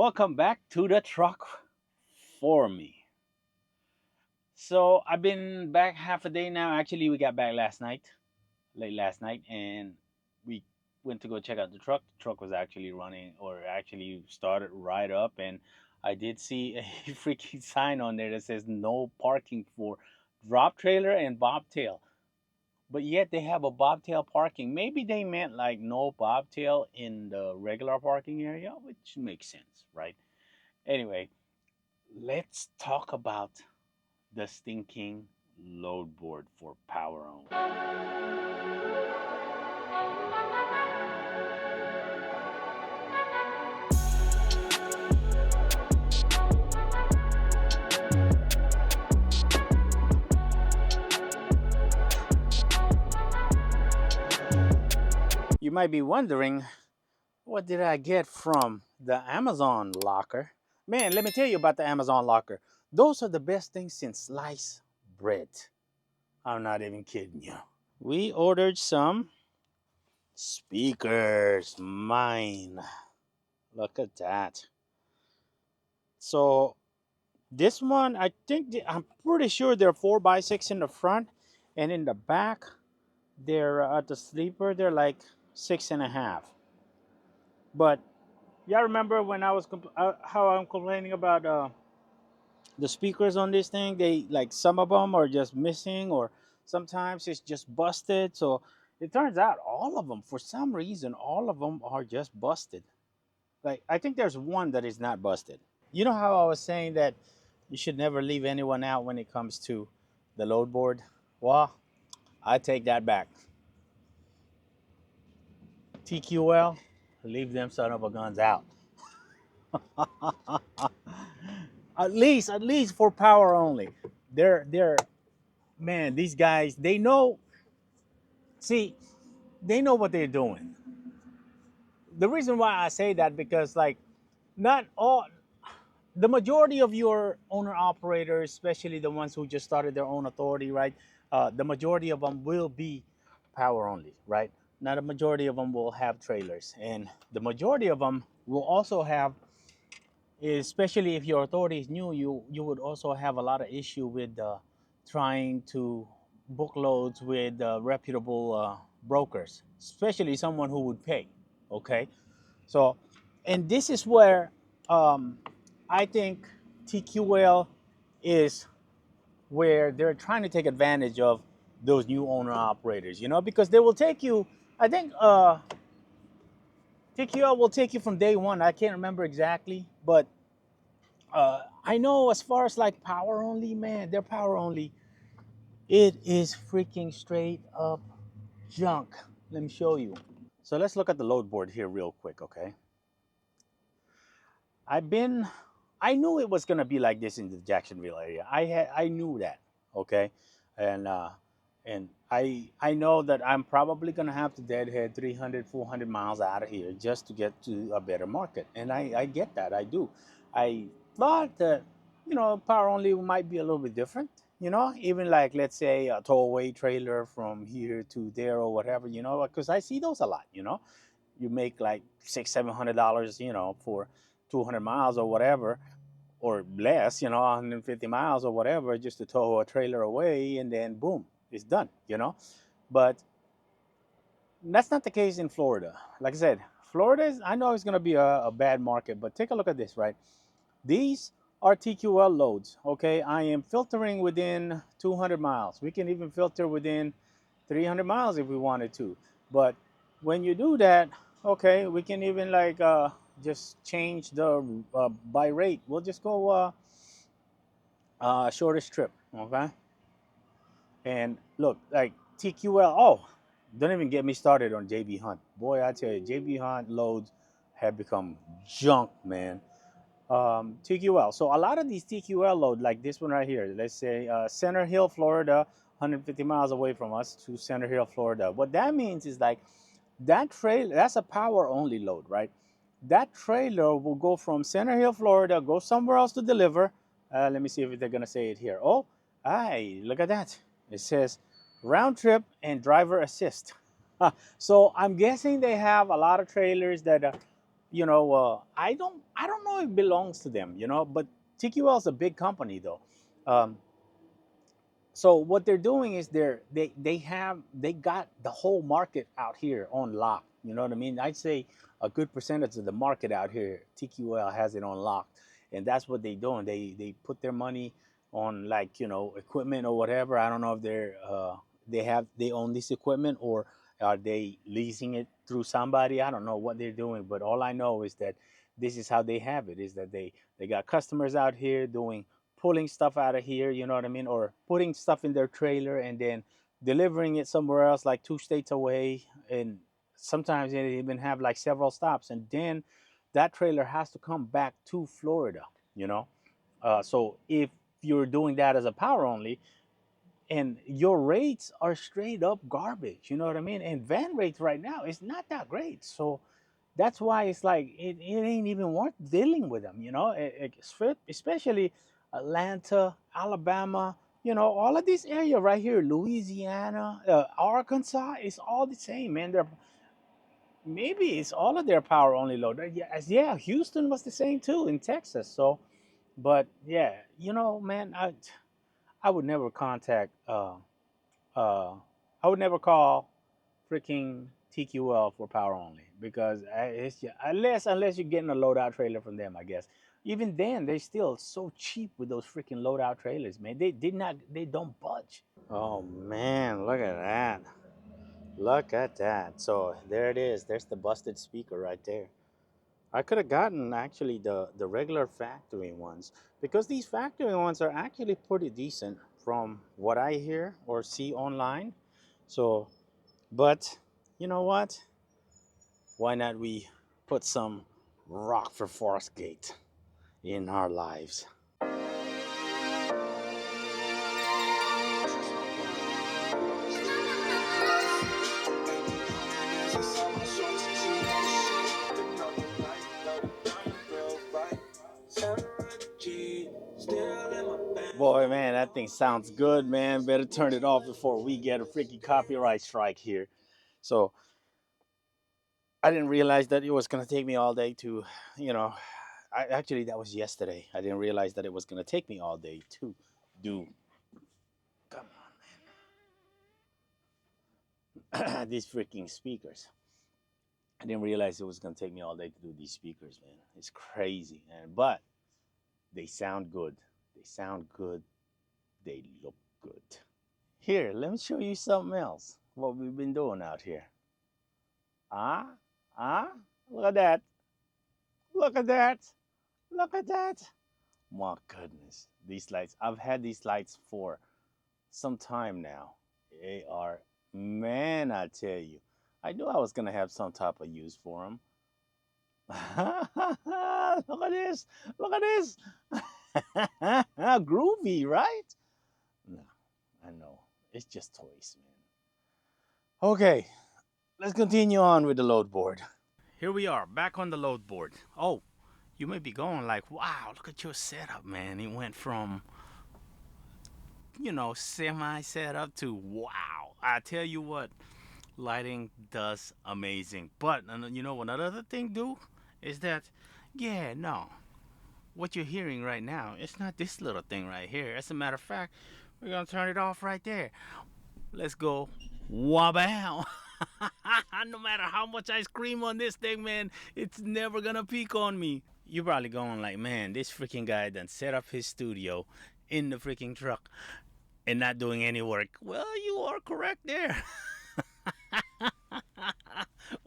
Welcome back to the truck for me. So I've been back half a day now. Actually, we got back last night, late last night, and we went to go check out the truck. The truck was actually running, or actually started right up, and I did see a freaking sign on there that says no parking for drop trailer and bobtail. But yet they have a bobtail parking. Maybe they meant like no bobtail in the regular parking area, which makes sense, right? Anyway, let's talk about the stinking load board for power only. You might be wondering, what did I get from the Amazon locker? Man, let me tell you about the Amazon locker. Those are the best things since sliced bread. I'm not even kidding you. We ordered some speakers. Mine. Look at that. So this one, I'm pretty sure they're 4x6 in the front, and in the back, they're at the sleeper. They're like 6.5. But yeah, remember when how I'm complaining about the speakers on this thing? They like some of them are just missing, or sometimes it's just busted. So it turns out all of them, for some reason, all of them are just busted. Like I think there's one that is not busted. You know how I was saying that you should never leave anyone out when it comes to the load board? Well, I take that back. TQL, leave them son of a guns out. At least for power only. They're man, these guys, they know, see, they know what they're doing. The reason why I say that, because like not all the majority of your owner operators, especially the ones who just started their own authority, right? The majority of them will be power only, right? Not a majority of them will have trailers, and the majority of them will also have, especially if your authority is new, you would also have a lot of issue with trying to book loads with reputable brokers, especially someone who would pay. Okay, so, and this is where um, I think TQL is where they're trying to take advantage of those new owner operators, because they will take you. I think TQL will take you from day one. I can't remember exactly, but I know as far as like power only, man, they're power only. It is freaking straight up junk. Let me show you. So let's look at the load board here real quick, okay? I've been I knew it was gonna be like this in the Jacksonville area. I knew that, okay, and I know that I'm probably gonna have to deadhead 300, 400 miles out of here just to get to a better market, and I get that. I do. I thought that power only might be a little bit different. Even like let's say a towaway trailer from here to there or whatever. Because I see those a lot. You make like $600-700, for 200 miles or whatever, or less, 150 miles or whatever, just to tow a trailer away, and then boom, it's done. But that's not the case in Florida. Like I said, Florida is, I know it's going to be a bad market, but take a look at this, right? These are TQL loads. Okay, I am filtering within 200 miles. We can even filter within 300 miles if we wanted to. But when you do that, okay, we can even like just change the by rate. We'll just go shortest trip. Okay, and look, like TQL. Oh, don't even get me started on JB Hunt. Boy, I tell you, JB Hunt loads have become junk, man. TQL. So a lot of these TQL load, like this one right here, let's say Center Hill, Florida, 150 miles away from us to Center Hill, Florida. What that means is like that trailer, that's a power only load, right? That trailer will go from Center Hill, Florida, go somewhere else to deliver. Let me see if they're going to say it here. Oh, hi, look at that. It says round trip and driver assist. So I'm guessing they have a lot of trailers that I don't know if it belongs to them, but TQL is a big company though. Um, so what they're doing is they got the whole market out here on lock. You know what I mean? I'd say a good percentage of the market out here, TQL has it on lock, and that's what they're doing. They put their money on, like, equipment or whatever. I don't know if they own this equipment, or are they leasing it through somebody. I don't know what they're doing, but all I know is that this is how they have it, is that they got customers out here doing, pulling stuff out of here, you know what I mean, or putting stuff in their trailer and then delivering it somewhere else, like 2 states away, and sometimes they even have like several stops, and then that trailer has to come back to Florida. You know, so if you're doing that as a power only, and your rates are straight up garbage, you know what I mean, and van rates right now is not that great, so that's why it's like it ain't even worth dealing with them, especially Atlanta, Alabama, all of this area right here, Louisiana, Arkansas, it's all the same, man. They're maybe it's all of their power only load. Yeah, yeah, Houston was the same too in Texas. So, but yeah, man, I would never contact uh I would never call freaking TQL for power only, because it's just, unless you're getting a loadout trailer from them, I guess. Even then, they're still so cheap with those freaking loadout trailers, man. They don't budge. Oh man, look at that! Look at that! So there it is. There's the busted speaker right there. I could have gotten actually the regular factory ones, because these factory ones are actually pretty decent from what I hear or see online. So, but you know what? Why not we put some rock for Forest Gate in our lives? Boy, man, that thing sounds good, man. Better turn it off before we get a freaking copyright strike here. So I didn't realize that it was gonna take me all day to, you know, actually that was yesterday. I didn't realize that it was gonna take me all day to do. Come on, these freaking speakers. I didn't realize it was gonna take me all day to do these speakers, man. It's crazy, man. But they sound good. They sound good. They look good. Here, let me show you something else. What we've been doing out here. Ah, look at that. Look at that. Look at that. My goodness. These lights. I've had these lights for some time now. They are, man, I tell you. I knew I was going to have some type of use for them. Look at this. Look at this. Groovy, right? No, I know. It's just toys, man. Okay, let's continue on with the load board. Here we are, back on the load board. Oh, you may be going like, wow, look at your setup, man. It went from, semi setup to wow. I tell you what, lighting does amazing. But, another thing, do is that, yeah, no, what you're hearing right now, it's not this little thing right here. As a matter of fact, we're going to turn it off right there. Let's go. Wabow. No matter how much I scream on this thing, man, it's never gonna peak on me. You're probably going like, man, this freaking guy done set up his studio in the freaking truck and not doing any work. Well, you are correct there.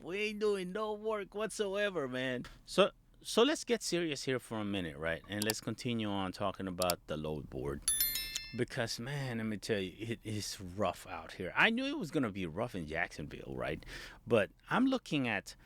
We ain't doing no work whatsoever, man. So let's get serious here for a minute, right? And let's continue on talking about the load board. Because, man, let me tell you, it is rough out here. I knew it was going to be rough in Jacksonville, right? But I'm looking at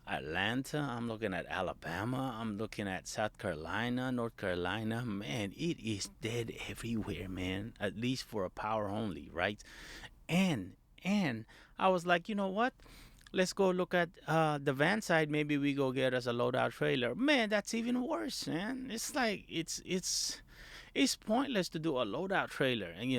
Atlanta, I'm looking at Alabama, I'm looking at South Carolina, North Carolina. Man, it is dead everywhere, man. At least for a power only, right? And and I was like, you know what? Let's go look at the van side. Maybe we go get us a loadout trailer. Man, that's even worse, man. It's like it's pointless to do a loadout trailer, and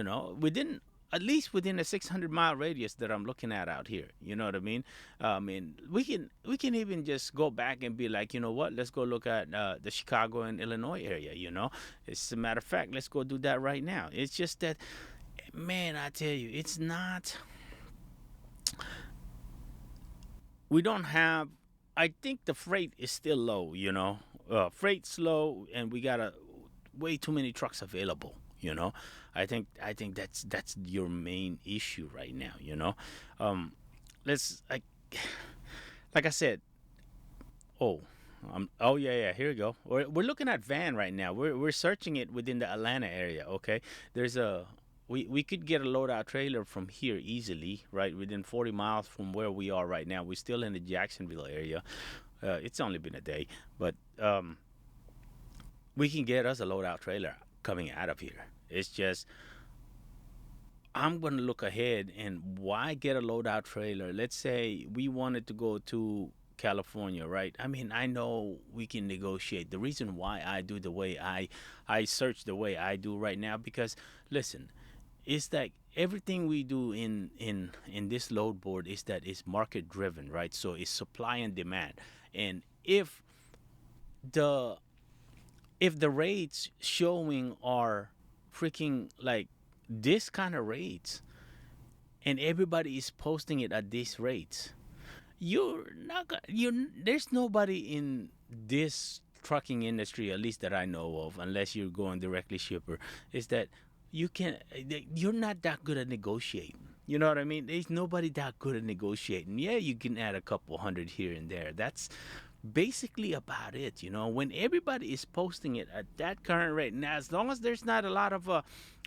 we didn't. at least within a 600-mile radius that I'm looking at out here. You know what I mean? And we can even just go back and be like, you know what? Let's go look at the Chicago and Illinois area. As a matter of fact, let's go do that right now. It's just that, man, I tell you, it's not. We don't have. I think the freight is still low. Freight's low, and we got way too many trucks available. I think that's your main issue right now. Um, let's like I said. Oh, oh yeah, yeah. Here we go. We're looking at van right now. We're searching it within the Atlanta area. Okay, there's a we could get a loadout trailer from here easily, right? Within 40 miles from where we are right now. We're still in the Jacksonville area. It's only been a day, but we can get us a loadout trailer coming out of here. It's just I'm going to look ahead and why get a loadout trailer? Let's say we wanted to go to California, right? I mean, I know we can negotiate. The reason why I do the way I search the way I do right now because listen, it's like everything we do in this load board is that it's market driven, right? So it's supply and demand. And the if the rates showing are freaking like this kind of rates and everybody is posting it at these rates, you're not you there's nobody in this trucking industry, at least that I know of, unless you're going directly shipper, is that you're not that good at negotiating. You know what I mean? There's nobody that good at negotiating. Yeah, you can add a couple hundred here and there. That's basically about it. When everybody is posting it at that current rate, now as long as there's not a lot of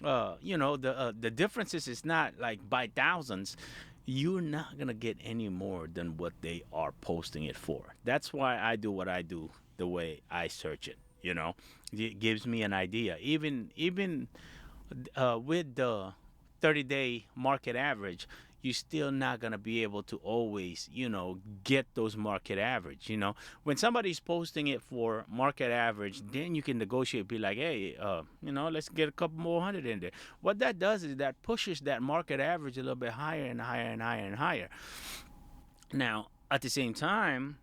the differences is not like by thousands, you're not gonna get any more than what they are posting it for. That's why I do what I do the way I search it. It gives me an idea. Even with the 30-day market average, you're still not going to be able to always, get those market average. When somebody's posting it for market average, then you can negotiate, be like, hey, let's get a couple more hundred in there. What that does is that pushes that market average a little bit higher and higher and higher and higher. Now, at the same time,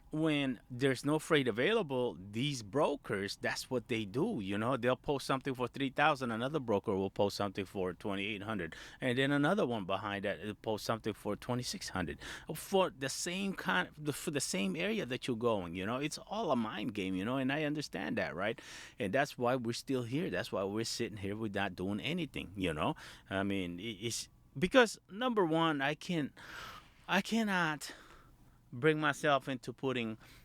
when there's no freight available, these brokers, that's what they do. They'll post something for 3,000. Another broker will post something for 2,800, and then another one behind that will post something for 2,600 for the same for the same area that you're going. It's all a mind game. And I understand that, right? And that's why we're still here. That's why we're sitting here. We're not doing anything. I mean, it's because number one, I cannot bring myself into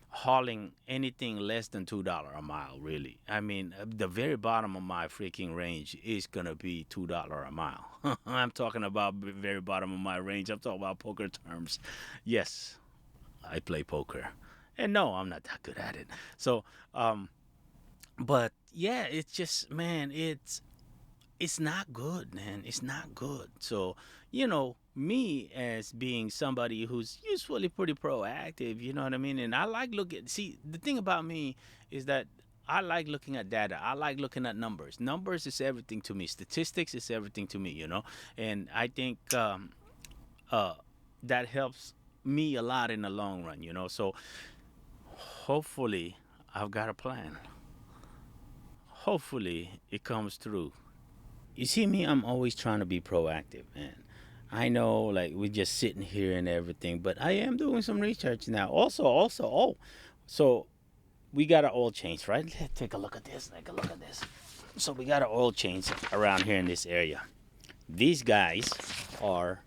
hauling anything less than $2 a mile. Really, I mean, the very bottom of my freaking range is gonna be $2 a mile. I'm talking about the very bottom of my range. I'm talking about poker terms. Yes, I play poker, and no, I'm not that good at it. So, but yeah, it's just, man, it's not good, man. It's not good. So, me as being somebody who's usually pretty proactive, you know what I mean? And I like looking, see, the thing about me is that I like looking at data. I like looking at numbers. Numbers is everything to me. Statistics is everything to me. And I think uh, that helps me a lot in the long run. So hopefully I've got a plan. Hopefully it comes through. You see me, I'm always trying to be proactive, man. I know, like, we're just sitting here and everything, but I am doing some research now. Also, oh, so we got an oil change, right? Let's take a look at this. Take a look at this. So we got an oil change around here in this area. These guys are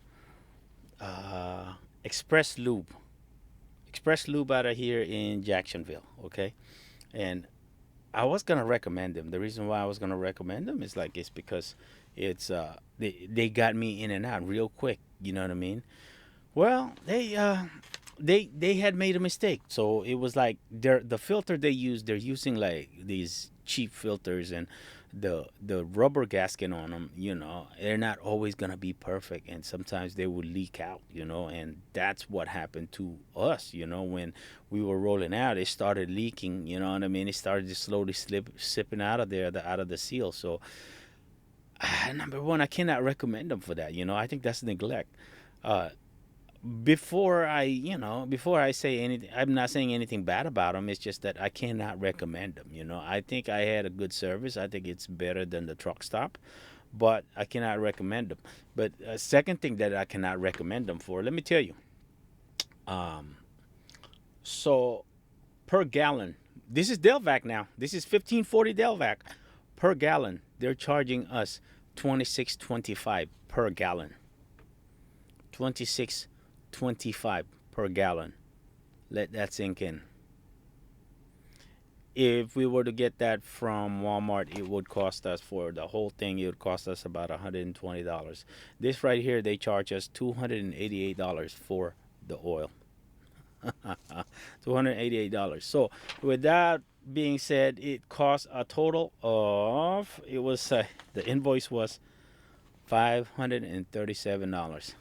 uh, Express Lube. Express Lube out of here in Jacksonville, okay? And I was gonna recommend them. The reason why I was gonna recommend them is like it's because they got me in and out real quick. You know what I mean? Well, they had made a mistake. So it was like the filter they use. They're using like these cheap filters, and the rubber gasket on them. They're not always gonna be perfect, and sometimes they will leak out. And that's what happened to us. When we were rolling out, it started leaking. You know what I mean? It started to slowly sipping out of there, out of the seal. So Number one, I cannot recommend them for that. I think that's neglect. Uh, before I say anything, I'm not saying anything bad about them. It's just that I cannot recommend them. I think I had a good service. I think it's better than the truck stop, but I cannot recommend them. But second thing that I cannot recommend them for, let me tell you. Um, so per gallon, this is Delvac now. This is 1540 Delvac per gallon. They're charging us 26.25 per gallon. 26.25 per gallon. Let that sink in. If we were to get that from Walmart, it would cost us for the whole thing. It would cost us about $120. This right here, they charge us $288 for the oil. $288. So, with that being said, it cost a total of the invoice was $537.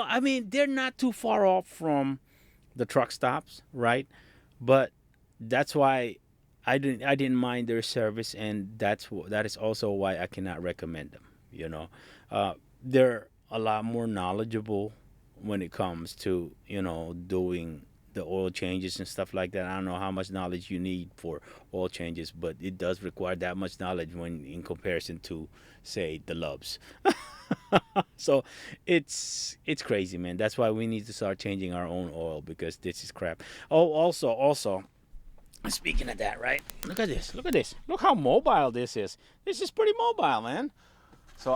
I mean, they're not too far off from the truck stops, right? But that's why I didn't mind their service, and that is also why I cannot recommend them. You know, they're a lot more knowledgeable when it comes to doing the oil changes and stuff like that. I don't know how much knowledge you need for oil changes, but it does require that much knowledge when in comparison to, say, the Loves. So it's crazy, man. That's why we need to start changing our own oil because this is crap. Oh, also, speaking of that, right? Look at this. Look at this. Look how mobile this is. This is pretty mobile, man. So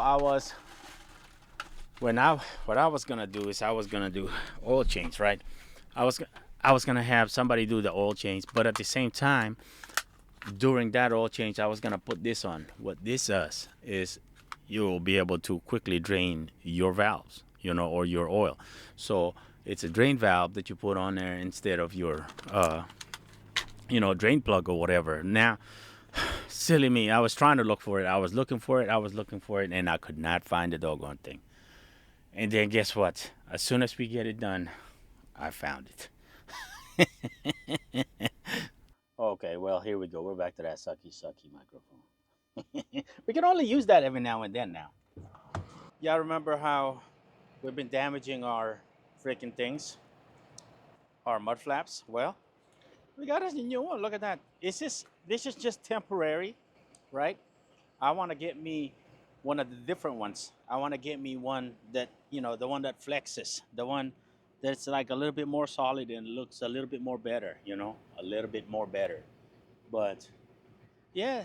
when I what I was gonna do is I was gonna do oil change, right? I was I was gonna have somebody do the oil change, but at the same time, during that oil change, I was gonna put this on. What this does is you'll be able to quickly drain your valves, or your oil. So it's a drain valve that you put on there instead of your drain plug or whatever. Now, silly me, I was trying to look for it. I was looking for it. I was looking for it, and I could not find the doggone thing. And then guess what? As soon as we get it done, I found it. Okay, well, here we go. We're back to that sucky, sucky microphone. We can only use that every now and then now. Yeah, remember how we've been damaging our freaking things, our mud flaps? Well, we got a new one. Look at that. This is just temporary, right? I want to get me one of the different ones. I want to get me one that, the one that flexes, the one that's like a little bit more solid and looks a little bit more better, a little bit more better. But yeah,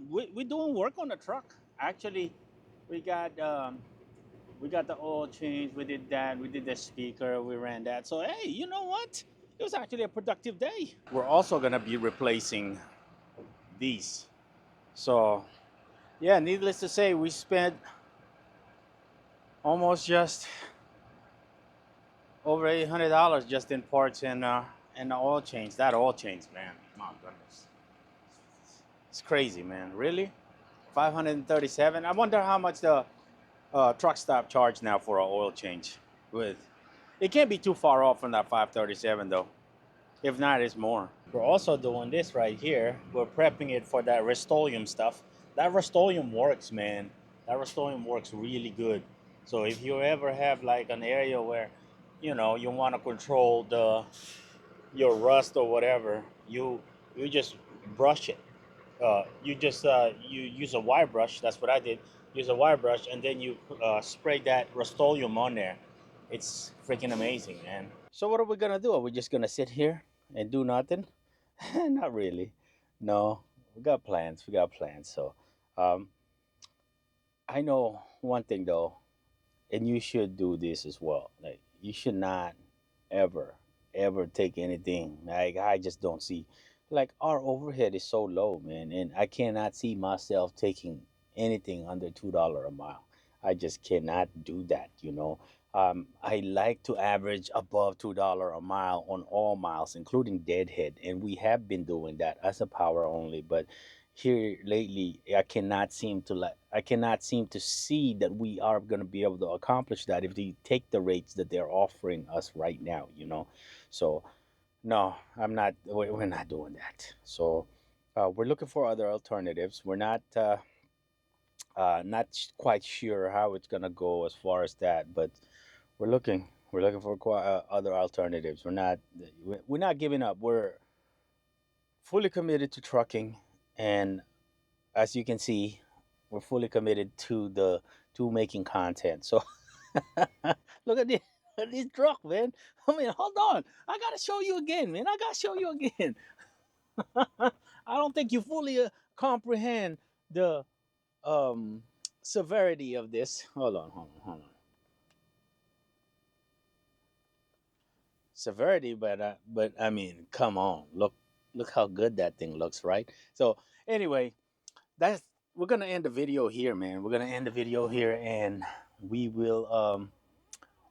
we're doing work on the truck. Actually, we got we got the oil change. We did that. We did the speaker. We ran that. So hey, you know what? It was actually a productive day. We're also gonna be replacing these. So yeah, needless to say, we spent almost just over $800 just in parts and the oil change. That oil change, man. My goodness, it's crazy, man. Really, 537. I wonder how much the truck stop charge now for an oil change. With it can't be too far off from that 537 though. If not, it's more. We're also doing this right here. We're prepping it for that Rust-Oleum stuff. That Rust-Oleum works, man. That Rust-Oleum works really good. So if you ever have like an area where, you want to control your rust or whatever, you just brush it. You use a wire brush. That's what I did. Use a wire brush, and then you spray that Rust-Oleum on there. It's freaking amazing, man. So what are we gonna do? Are we just gonna sit here and do nothing? Not really. No, we got plans. We got plans. So, um, I know one thing though, and you should do this as well. Like, you should not ever, ever take anything. Like, I just don't see. Like, our overhead is so low, man, and I cannot see myself taking anything under $2 a mile. I just cannot do that. I like to average above $2 a mile on all miles, including deadhead, and we have been doing that as a power only. But here lately, I cannot seem to see that we are going to be able to accomplish that if we take the rates that they're offering us right now. So no, we're not doing that. So we're looking for other alternatives. We're not. Not quite sure how it's gonna go as far as that, but we're looking for other alternatives. We're not giving up. We're fully committed to trucking, and as you can see, we're fully committed to making content. So look at this. This truck, man. I mean, hold on. I gotta show you again, man. I gotta show you again. I don't think you fully comprehend the um severity of this. Hold on. Severity, but I mean, come on. Look how good that thing looks, right? So anyway, that's we're gonna end the video here, man. We're gonna end the video here, and we will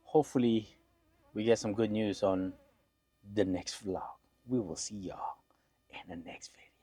hopefully we get some good news on the next vlog. We will see y'all in the next video.